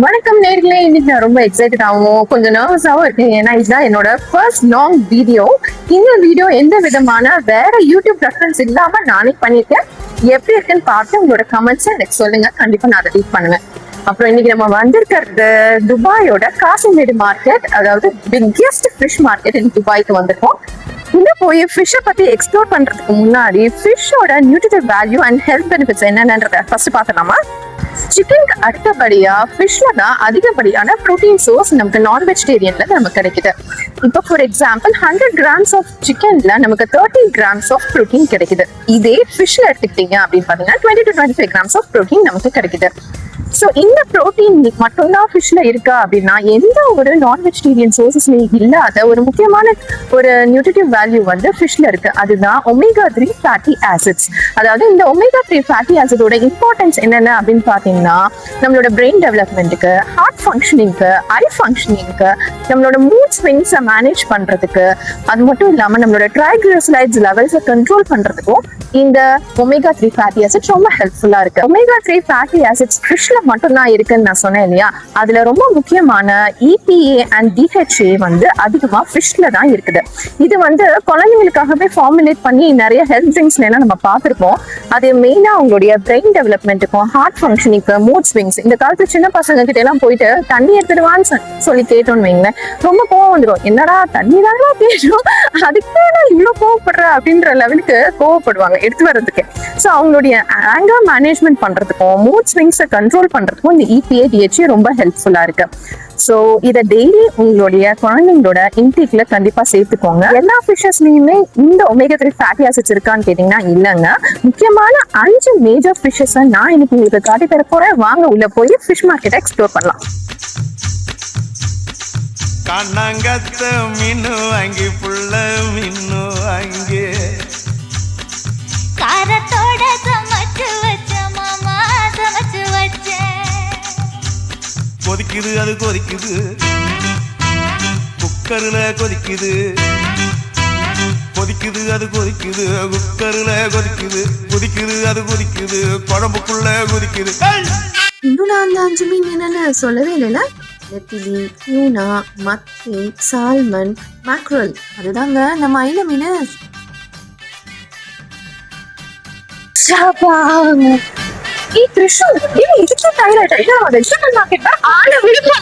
வணக்கம் நேர்களே, இன்னைக்கு நான் ரொம்ப எக்ஸைட்டடாகவும் கொஞ்சம் நர்வஸாகவும் இருக்கேன். ஏன்னா இதுதான் என்னோட ஃபர்ஸ்ட் லாங் வீடியோ. இந்த வீடியோ எந்த விதமான வேற யூடியூப் ரெஃபரன்ஸ் இல்லாம நானே பண்ணியிருக்கேன். எப்படி இருக்குன்னு பார்த்து உங்களோட கமெண்ட்ஸ் எனக்கு சொல்லுங்க. கண்டிப்பா நான் அதை ரீட் பண்ணுவேன். அப்புறம் இன்னைக்கு நம்ம வந்திருக்கிறது துபாயோட காசிமேடு மார்க்கெட், அதாவது பிக்கெஸ்ட் ஃபிஷ் மார்க்கெட் இன் துபாய்க்கு வந்திருக்கோம். உள்ள போய் ஃபிஷ்ஷை பத்தி எக்ஸ்ப்ளோர் பண்றதுக்கு முன்னாடி ஃபிஷ்ஷோட nutritive value and health benefits என்னன்றத ஃபர்ஸ்ட் பார்க்கலாமா? சிக்கனுக்கு அடுத்தபடியா ஃபிஷ்ல தான் அதிகப்படியான ப்ரோட்டீன் சோர்ஸ் நமக்கு நான் வெஜிடேரியன்ல நமக்கு கிடைக்குது. இப்போ ஃபார் எக்ஸாம்பிள் 100 கிராம்ஸ் ஆஃப் சிக்கன்ல நமக்கு 13 கிராம்ஸ் ஆஃப் ப்ரோட்டீன் கிடைக்குது. இதே ஃபிஷ்ல எடுத்துக்கிட்டீங்க அப்படின்னு பாத்தீங்கன்னா 20 to 25 கிராம்ஸ் ஆஃப் ப்ரோட்டீன் நமக்கு கிடைக்குது. ஸோ இந்த ப்ரோட்டீன் மட்டும்தான் ஃபிஷ்ல இருக்கா அப்படின்னா எந்த ஒரு நான் வெஜிடேரியன் சோர்சஸ்லயும் இல்லாத ஒரு முக்கியமான ஒரு நியூட்ரிட்டிவ் வேல்யூ வந்து ஃபிஷ்ல இருக்கு. அதுதான் ஒமேகா 3 ஃபேட்டி ஆசிட்ஸ். அதாவது இந்த ஒமேகா 3 ஃபேட்டி ஆசிடோட இம்பார்ட்டன்ஸ் என்னென்ன அப்படின்னு பாத்தீங்கன்னா நம்மளோட பிரெயின் டெவலப்மெண்ட்டுக்கு, ஹார்ட் ஃபங்க்ஷனிங்க்கு, ஐ ஃபங்க்ஷனிங்க்கு, நம்மளோட மூட் ஸ்விங்ஸை மேனேஜ் பண்றதுக்கு, அது மட்டும் இல்லாம நம்மளோட ட்ரைக்ளிசரைட்ஸ் லெவல்ஸை கண்ட்ரோல் பண்றதுக்கும் இந்த ஒமேகா 3 ஃபேட்டி ஆசிட்ஸ் ரொம்ப ஹெல்ப்ஃபுல்லா இருக்கு. ஒமேகா 3 ஃபேட்டி ஆசிட்ஸ் ஃபிஷ்ல மட்டும்தான் இருக்குன்னு நான் சொன்னேன் இல்லையா? அதுல ரொம்ப முக்கியமான EPA அண்ட் DHA வந்து அதிகமா ஃபிஷ்ல தான் இருக்குது. இது வந்து குழந்தைங்களுக்காகவே ஃபார்முலேட் பண்ணி நிறைய ஹெல்த் ட்ரிங்க்ஸ்ல எல்லாம் நம்ம பார்த்திருப்போம். அது மெயினா அவங்களுடைய பிரெயின் டெவலப்மெண்ட்டுக்கும், ஹார்ட் ஃபங்க்ஷனிங்க்கு, மூட் ஸ்விங்ஸ். இந்த காலத்து சின்ன பசங்க கிட்ட எல்லாம் போயிட்டு தண்ணி எடுத்துடுவான்னு சொல்லி கேட்டோன்னு வைங்களேன், ரொம்ப கோவம் வந்துடும். என்னடா தண்ணி தானே கேட்டோம், அதுக்கு இவ்வளவு கோவப்படுற அப்படின்ற லெவலுக்கு கோவப்படுவாங்க எடுத்து வர்றதுக்கு. ஸோ அவங்களுடைய ஆங்கர் மேனேஜ்மெண்ட் பண்றதுக்கும், மூட் ஸ்விங்ஸை கண்ட்ரோல் பண்றதுக்கும் இந்த EPA DHA ரொம்ப ஹெல்ப்ஃபுல்லா இருக்கு. ஸோ இதை டெய்லி உங்களுடைய குழந்தைங்களோட இன்டேக்ல கண்டிப்பா சேர்த்துக்கோங்க. எல்லா ஃபிஷஸ்லயுமே இந்த ஒமேகா 3 ஃபேட்டி ஆசிட்ஸ் இருக்கான்னு கேட்டீங்கன்னா இல்லைங்க. முக்கியமான 5 மேஜர் ஃபிஷஸ் நான் இன்னைக்கு உங்களுக்கு காட்டி தர போறேன். வாங்க உள்ள போய் ஃபிஷ் மார்க்கெட்டை எக்ஸ்ப்ளோர் பண்ணலாம். கண்ணங்கத்த மீனு வாங்கி புள்ள மீனு வாங்கி காரத்தோட சமைச்சு வச்ச மாமா, சமைச்சு வச்ச கொதிக்குது, அது கொதிக்குது, குக்கர்ல கொதிக்குது, கொதிக்குது, அது கொதிக்குது, குக்கர்ல கொதிக்குது, கொதிக்குது, அது கொதிக்குது, குழம்புக்குள்ள கொதிக்குது. இன்னும் நான் அந்த 5 மீன் என்னன்னு சொல்லவே இல்லைல்ல. நெத்திலி, டியூனா, மத்தி, சால்மன், மேக்ரல், அதுதாங்க நம்ம ஐல மீன்.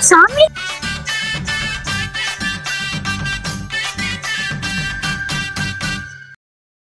சாமி